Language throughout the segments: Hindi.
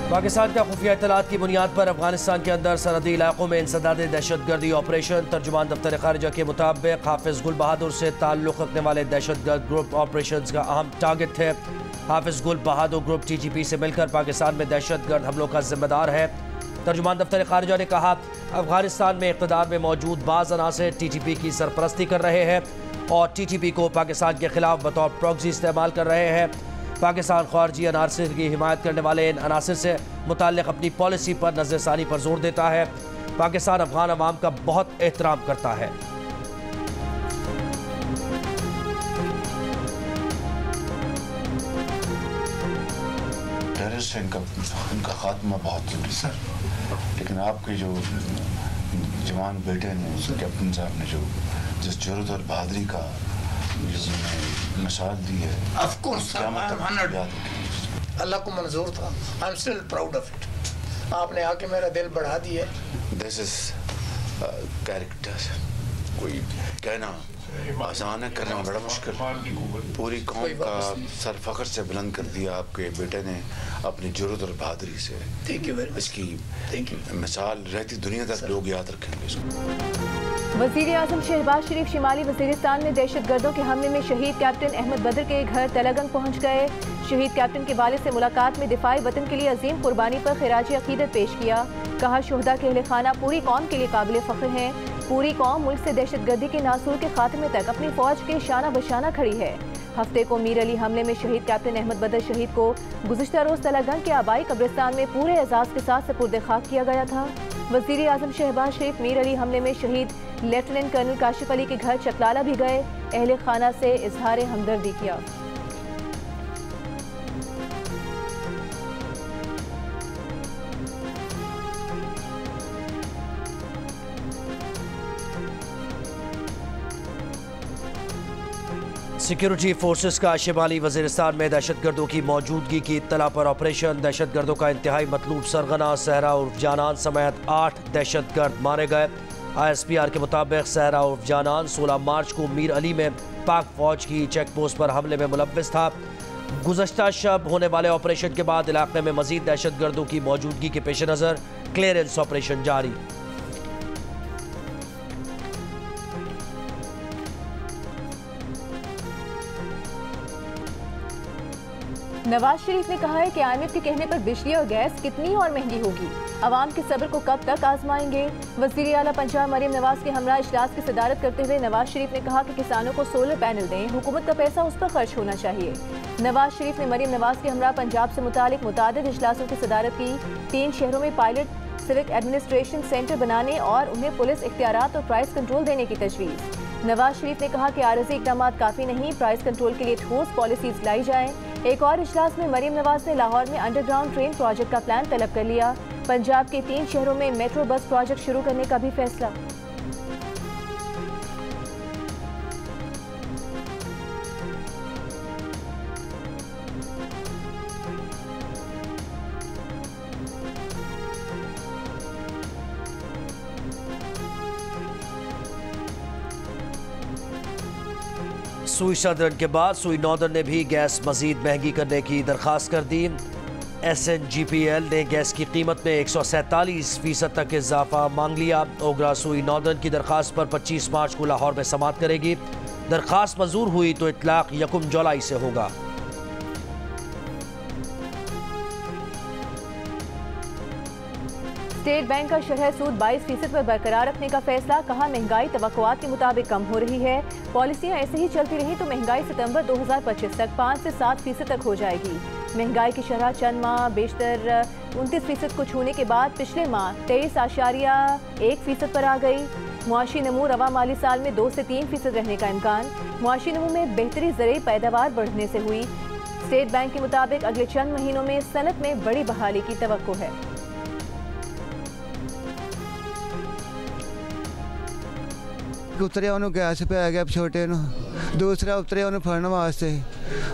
पाकिस्तान का खुफिया इत्तलात की बुनियाद पर अफगानिस्तान के अंदर सरहदी इलाकों में इंसदाद दहशतगर्दी ऑपरेशन। तर्जुमान दफ्तर खारिजा के मुताबिक हाफिज गुल बहादुर से ताल्लुक़ रखने वाले दहशतगर्द ग्रुप ऑपरेशन का अहम टारगेट थे। हाफिज गुल बहादुर ग्रुप TTP से मिलकर पाकिस्तान में दहशतगर्द हमलों का जिम्मेदार है। तर्जुमान दफ्तर खारिजा ने कहा, अफगानिस्तान में इक़्तिदार में मौजूद बाज़ अनासिर TTP की सरपरस्ती कर रहे हैं और TTP को पाकिस्तान के खिलाफ बतौर प्रॉक्सी इस्तेमाल कर रहे हैं। पाकिस्तान खारजी अनासिर की हिमायत करने वाले इन अनासिर से मुताल्लिक़ अपनी पॉलिसी पर नज़रसानी पर जोर देता है। पाकिस्तान अफगान अवाम का बहुत एहतराम करता है। इनका खात्मा बहुत जरूरी सर, लेकिन आपके जो जवान बेटे ने कैप्टन साहब ने जो जिस जुर्रत और बहादुरी का मिसाल दी है, अल्लाह को मंजूर था। I am still proud of it. आपने आके मेरा दिल बढ़ा दिया। This is character. कोई कहना आसान है, करना बड़ा मुश्किल। पूरी कौम का सर फख्र से बुलंद कर दिया आपके बेटे ने अपनी जुर्रत और बहादुरी से। Thank you very much. इसकी मिसाल रहती दुनिया तक लोग याद रखेंगे इसको। वज़ीर आज़म शहबाज शरीफ शिमाली वज़ीरिस्तान में दहशतगर्दों के हमले में शहीद कैप्टन अहमद बदर के घर तलगंग पहुँच गए। शहीद कैप्टन के वालिद से मुलाकात में दिफाई वतन के लिए अजीम कुर्बानी पर खिराज अकीदत पेश किया। कहा, शुहदा के अहले खाना पूरी कौम के लिए काबिल फ़ख्र हैं। पूरी कौम मुल्क से दहशतगर्दी के नासूर के खात्मे तक अपनी फौज के शाना बशाना खड़ी है। हफ्ते को मीर अली हमले में शहीद कैप्टन अहमद बदर शहीद को गुज़िश्ता रोज़ तलगंग के आबाई कब्रिस्तान में पूरे एजाज़ के साथ सुपुर्द खाक किया गया था। वज़ीर आज़म शहबाज शरीफ मीर अली हमले में शहीद लेफ्टिनेंट कर्नल काशिफ अली के घर चकलाला भी गए। अहले खाना से इजहार हमदर्दी किया। सिक्योरिटी फोर्सेस का शिमाली वज़ीरिस्तान में दहशतगर्दों की मौजूदगी की इत्तला पर ऑपरेशन। दहशतगर्दों का इंतहाई मतलूब सरगना सहरा उर्फ जानान समेत 8 दहशतगर्द मारे गए। ISPR के मुताबिक सहरा उर्फ जानान 16 मार्च को मीर अली में पाक फौज की चेक पोस्ट पर हमले में मुलव्विस था। गुज़श्ता शब होने वाले ऑपरेशन के बाद इलाके में मजीद दहशतगर्दों की मौजूदगी के पेश नज़र क्लियरेंस ऑपरेशन जारी। नवाज शरीफ ने कहा है कि IMF के कहने पर बिजली और गैस कितनी और महंगी होगी, अवाम के सब्र को कब तक आजमाएंगे। वज़ीर आला पंजाब मरीम नवाज के हमरा इजलास की सदारत करते हुए नवाज शरीफ ने कहा कि किसानों को सोलर पैनल दें, हुकूमत का पैसा उस पर खर्च होना चाहिए। नवाज शरीफ ने मरीम नवाज के हमरा पंजाब से मुतालिक मुतादिद इजलासों की सदारत की। 3 शहरों में पायलट सिविक एडमिनिस्ट्रेशन सेंटर बनाने और उन्हें पुलिस इख्तियारात और प्राइस कंट्रोल देने की तजवीज़। नवाज शरीफ ने कहा कि आरज़ी इक़दाम काफ़ी नहीं, प्राइस कंट्रोल के लिए ठोस पॉलिसीज लाई जाएं। एक और इजलास में मरीम नवाज ने लाहौर में अंडरग्राउंड ट्रेन प्रोजेक्ट का प्लान तलब कर लिया। पंजाब के 3 शहरों में मेट्रो बस प्रोजेक्ट शुरू करने का भी फैसला। सुई सदरन के बाद सुई नॉर्दर्न ने भी गैस मजीद महंगी करने की दरख्वास्त कर दी। SNGPL ने गैस की कीमत में 147% तक इजाफा मांग लिया। ओगरा सुई नॉर्दर्न की दरख्वास्त पर 25 मार्च को लाहौर में समाअत करेगी। दरख्वास्त मंजूर हुई तो इतलाक 1 जुलाई से होगा। स्टेट बैंक का शरह सूद 22% पर बरकरार रखने का फैसला। कहा, महंगाई तवक्कुआत के मुताबिक कम हो रही है। पॉलिसियां ऐसे ही चलती रही तो महंगाई सितंबर 2025 तक 5 से 7% तक हो जाएगी। महंगाई की शरह चंद माह बेशतर 29% को छूने के बाद पिछले माह 23.1% पर आ गई। मुआशी नमू रवा माली साल में 2 से 3% रहने का इम्कान। मुआशी नमू में बेहतरी ज़रूरी पैदावार बढ़ने से हुई। स्टेट बैंक के मुताबिक अगले चंद महीनों में सनत में बड़ी बहाली की तवक्को है। उतरिया उन्होंने गैस पे आ गया छोटे दूसरा उतरिया उन्हें फड़ने वास्ते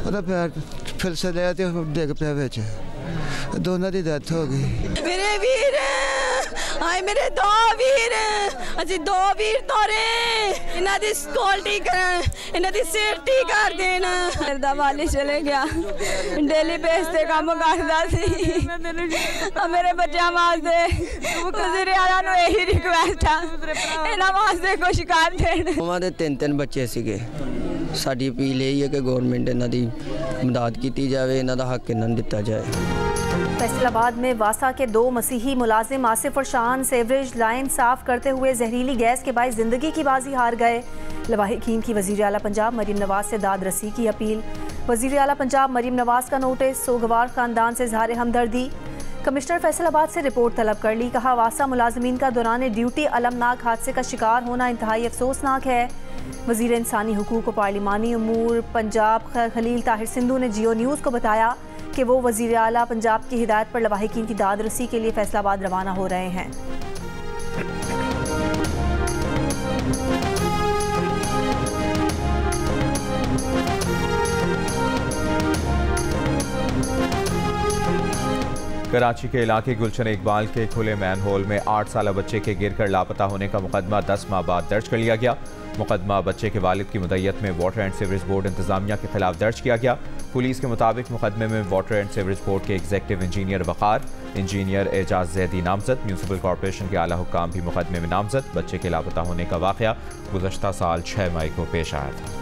पैर फिर से लिया तो डिग पिया बिच दोनों की डेथ हो गई। मेरे वीर हाय मेरे दो वीर असी दो वीर तोरे इन्हां दी सिक्योरिटी करन इन्हां दी सेफ्टी कर देन मेरे दा वाली चले गया डेली बेस ते काम करदा सी मेरे बच्चों वास्ते वज़ीर आला नूं यही रिक्वेस्ट है इन्हां वास्ते कुछ कर देन उन्हां दे 3 बच्चे सीगे साडी अपील यही है कि गवर्नमेंट इन्हां दी मदद की जाए इन्हां दा हक इन्हां नूं दिता जाए। फैसलाबाद में वासा के 2 मसीही मुलाजिम आसिफ और शान सेवरेज लाइन साफ करते हुए जहरीली गैस के बाइस जिंदगी की बाजी हार गए। लवाहिकीन की वज़ीर आला पंजाब मरीम नवाज से दाद रसी की अपील। वज़ीर आला पंजाब मरीम नवाज का नोटिस, सोगवार खानदान से इज़हार हमदर्दी। कमिश्नर फैसलाबाद से रिपोर्ट तलब कर ली। कहा वासा मुलाजमीन का दौरान ड्यूटी अलमनाक हादसे का शिकार होना इंतहाई अफसोसनाक है। वज़ीर इंसानी हुकूक और पार्लिमानी अमूर पंजाब खलील ताहिर सिंधु ने जियो न्यूज़ को बताया कि वो वज़ीर आला पंजाब की हिदायत पर लवाहिकीन की दाद रसी के लिए फैसलाबाद रवाना हो रहे हैं। कराची के इलाके गुलशन इकबाल के खुले मैनहोल में 8 साला बच्चे के गिरकर लापता होने का मुकदमा 10 माह बाद दर्ज कर लिया गया। मुकदमा बच्चे के वालिद की मुद्दत में वाटर एंड सीवरेज बोर्ड इंतजामिया के खिलाफ दर्ज किया गया। पुलिस के मुताबिक मुकदमे में वाटर एंड सीवरेज बोर्ड के एग्जीक्यूटिव इंजीनियर वक़ार, इंजीनियर एजाज जैदी नामजद, म्यूनसिपल कॉरपोरेशन के आला हुक्काम भी मुकदमे में नामजद। बच्चे के लापता होने का वाक़या गुज़श्ता साल 6 मई को पेश आया था।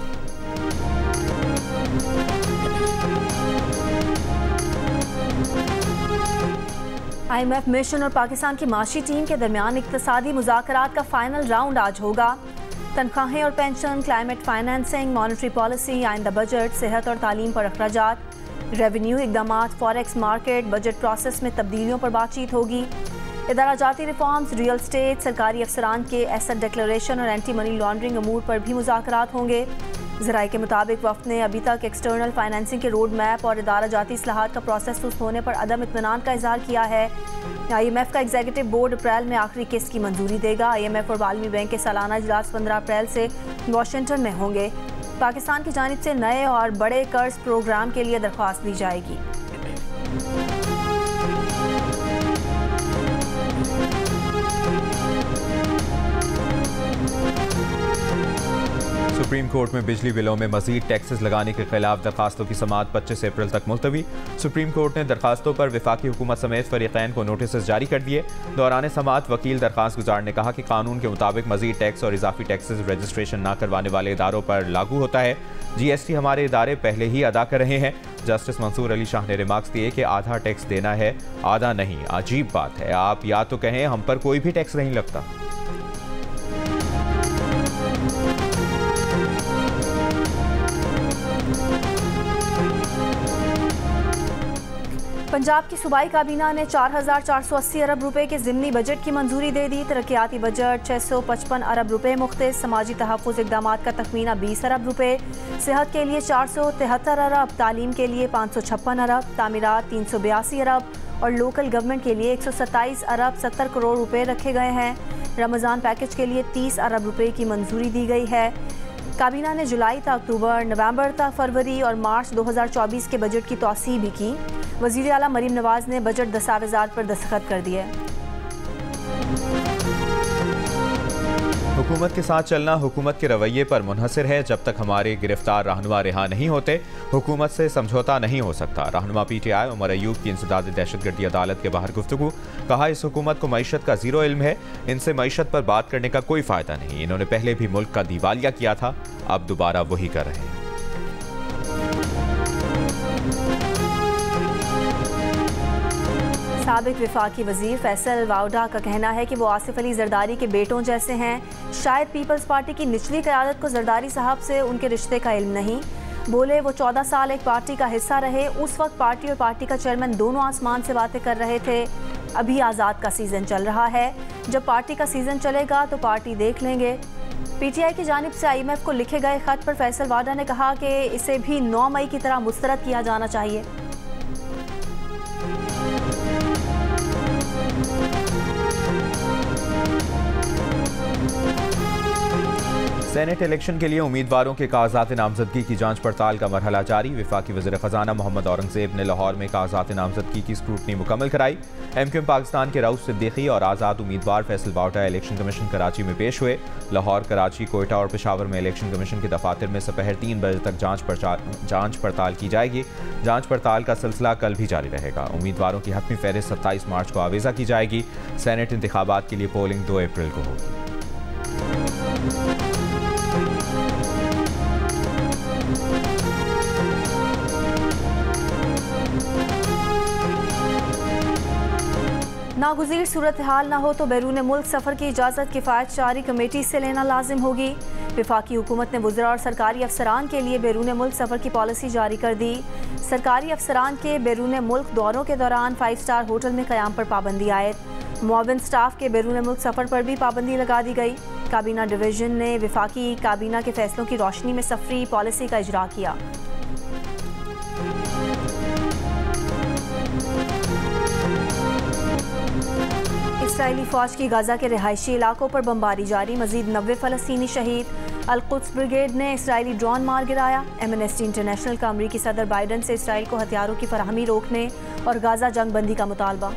IMF मिशन और पाकिस्तान की माशी टीम के दरमियान इक्तसादी मुज़ाकरात का फाइनल राउंड आज होगा। तनख्वाहें और पेंशन, क्लाइमेट फाइनेंसिंग, मॉनेटरी पॉलिसी, आइंदा बजट, सेहत और तालीम पर अखराजात, रेवेन्यू इकदामात, फॉरेक्स मार्केट, बजट प्रोसेस में तब्दीलियों पर बातचीत होगी। इदारा जाती रिफॉर्म्स, रियल स्टेट, सरकारी अफसरान के एसेट डिक्लेरेशन और एंटी मनी लॉन्ड्रिंग अमूर पर भी मुज़ाकरात होंगे। ज़राए के मुताबिक वफ़द ने अभी तक एक्सटर्नल फाइनेंसिंग के रोड मैप और इदारा जाती इस्लाहात का प्रोसेस सुस्त होने पर अदम इत्मीनान का इजहार किया है। IMF का एग्जीक्यूटिव बोर्ड अप्रैल में आखिरी किस्त की मंजूरी देगा। IMF और आलमी बैंक के सालाना इजलास 15 अप्रैल से वाशिंगटन में होंगे। पाकिस्तान की जानिब से नए और बड़े कर्ज प्रोग्राम के लिए दरख्वास्त दी जाएगी। सुप्रीम कोर्ट में बिजली बिलों में मजीद टैक्सेस लगाने के खिलाफ दरखास्तों की समाअत 25 अप्रैल तक मुलतवी। सुप्रीम कोर्ट ने दरखास्तों पर वफाकी हुकूमत समेत फरीकैन को नोटिस जारी कर दिए। दौरान समाअत वकील दरखास्त गुजार ने कहा कि कानून के मुताबिक मजीद टैक्स और इजाफी टैक्सेस रजिस्ट्रेशन न करवाने वाले इदारों पर लागू होता है। GST हमारे इदारे पहले ही अदा कर रहे हैं। जस्टिस मंसूर अली शाह ने रिमार्क्स दिए कि आधा टैक्स देना है, आधा नहीं। अजीब बात है, आप या तो कहें हम पर कोई भी टैक्स नहीं लगता। पंजाब की सूबाई काबीना ने 4,480 अरब रुपए के ज़िमनी बजट की मंजूरी दे दी। तरक्याती बजट 655 अरब रुपए मुख्तस, समाजी तहफ़्फ़ुज़ इक़दामात का तखमीना 20 अरब रुपए, सेहत के लिए 473 अरब, तालीम के लिए 556 अरब, तामीरात 382 अरब और लोकल गवर्नमेंट के लिए 127 अरब 70 करोड़ रुपए रखे गए हैं। रमज़ान पैकेज के लिए 30 अरब रुपए की मंजूरी दी गई है। काबीना ने जुलाई तक अक्टूबर, नवंबर तक फरवरी और मार्च 2024 के बजट की तौसीह भी की। वज़ीर आला मरीम नवाज ने बजट दस्तावेज़ात पर दस्तखत कर दिए। हुकूमत के साथ चलना हुकूमत के रवैये पर मुनहसर है। जब तक हमारे गिरफ्तार रहनुमा रिहा नहीं होते, हुकूमत से समझौता नहीं हो सकता। रहनुमा PTI उमर अयूब की इंसदाद दहशतगर्दी अदालत के बाहर गुफ्तगू। कहा इस हुकूमत को मईशत का ज़ीरो इल्म है, इनसे मईशत पर बात करने का कोई फ़ायदा नहीं। इन्होंने पहले भी मुल्क का दिवालिया किया था, अब दोबारा वही कर रहे हैं। साबिक वफाकी वजीर फैसल वाउडा का कहना है कि वो आसिफ अली जरदारी के बेटों जैसे हैं। शायद पीपल्स पार्टी की निचली क़यादत को जरदारी साहब से उनके रिश्ते का इल्म नहीं। बोले वो 14 साल एक पार्टी का हिस्सा रहे, उस वक्त पार्टी और पार्टी का चेयरमैन दोनों आसमान से बातें कर रहे थे। अभी आज़ाद का सीज़न चल रहा है, जब पार्टी का सीज़न चलेगा तो पार्टी देख लेंगे। PTI की जानिब से IMF को लिखे गए खत पर फैसल वाडा ने कहा कि इसे भी 9 मई की तरह मुस्तरद किया जाना चाहिए। सेनेट इलेक्शन के लिए उम्मीदवारों के कागजात नामजदगी की जांच पड़ताल का मरहला जारी। वफाकी वज़ीर ख़जाना मोहम्मद औरंगज़ेब ने लाहौर में कागजात नामजदगी की स्क्रूटनी मुकम्मल कराई। MQM पाकिस्तान के रऊफ सिद्दीकी और आज़ाद उम्मीदवार फैसल बावटा इलेक्शन कमीशन कराची में पेश हुए। लाहौर, कराची, कोयटा और पेशावर में इलेक्शन कमीशन के दफातर में दोपहर 3 बजे तक जांच पड़ताल की जाएगी। जांच पड़ताल का सिलसिला कल भी जारी रहेगा। उम्मीदवारों की हतमी फहरिस्त 27 मार्च को आवेज़ा की जाएगी। सेनेट इंतखाबात के लिए पोलिंग 2 अप्रैल को होगी। नागुज़ीर सूरत हाल ना हो तो बैरून मुल्क सफ़र की इजाज़त किफ़ायत जारी कमेटी से लेना लाजिम होगी। वफाकी हुकूमत ने वज़रा और सरकारी अफसरान के लिए बैरून मुल्क सफ़र की पॉलिसी जारी कर दी। सरकारी अफसरान के बैरून मुल्क दौरों के दौरान 5 स्टार होटल में क़याम पर पाबंदी आयद। मुआविन स्टाफ के बैरून मुल्क सफ़र पर भी पाबंदी लगा दी गई। काबीना डिवीज़न ने वफाकी काबीना के फैसलों की रोशनी में सफ़री पॉलिसी का इजरा किया। इसराइली फ़ौज की गाज़ा के रिहायशी इलाकों पर बमबारी जारी। मज़ीद 90 फ़लस्तीनी शहीद। अल-कुद्स ब्रिगेड ने इसराइली ड्रोन मार गिराया। एमनेस्टी इंटरनेशनल का अमरीकी सदर बाइडन से इसराइल को हथियारों की फराहमी रोकने और गाज़ा जंग बंदी का मुतालबा।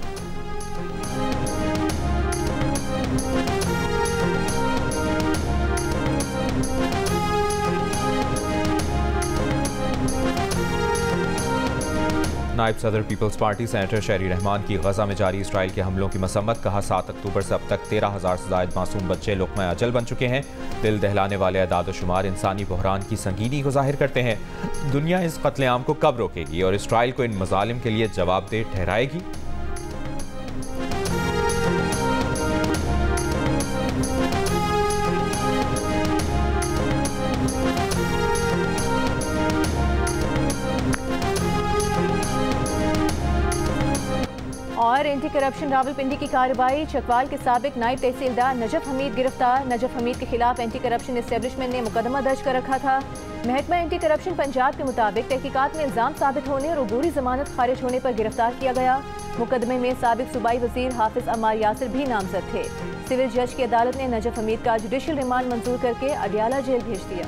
नायब सदर पीपल्स पार्टी सेनेटर शहरी रहमान की गजा में जारी इसराइल के हमलों की मसम्मत। कहा 7 अक्टूबर से अब तक 13,000 से ज़ायद मासूम बच्चे लुक़मा अजल बन चुके हैं। दिल दहलाने वाले अदाद शुमार इंसानी बहरान की संगीनी को जाहिर करते हैं। दुनिया इस कत्लेआम को कब रोकेगी और इसराइल को इन मज़ालिम के लिए जवाबदेह ठहराएगी? और एंटी करप्शन रावलपिंडी की कार्रवाई। चकवाल के साबिक नायब तहसीलदार नजफ हमीद गिरफ्तार। नजफ हमीद के खिलाफ एंटी करप्शन एस्टेब्लिशमेंट ने मुकदमा दर्ज कर रखा था। महकमा एंटी करप्शन पंजाब के मुताबिक तहकीकात में इल्जाम साबित होने और अबूरी जमानत खारिज होने पर गिरफ्तार किया गया। मुकदमे में साबिक सूबाई वजीर हाफिज अम्मार यासिर भी नामजद थे। सिविल जज की अदालत ने नजफ हमीद का जुडिशल रिमांड मंजूर करके अडियाला जेल भेज दिया।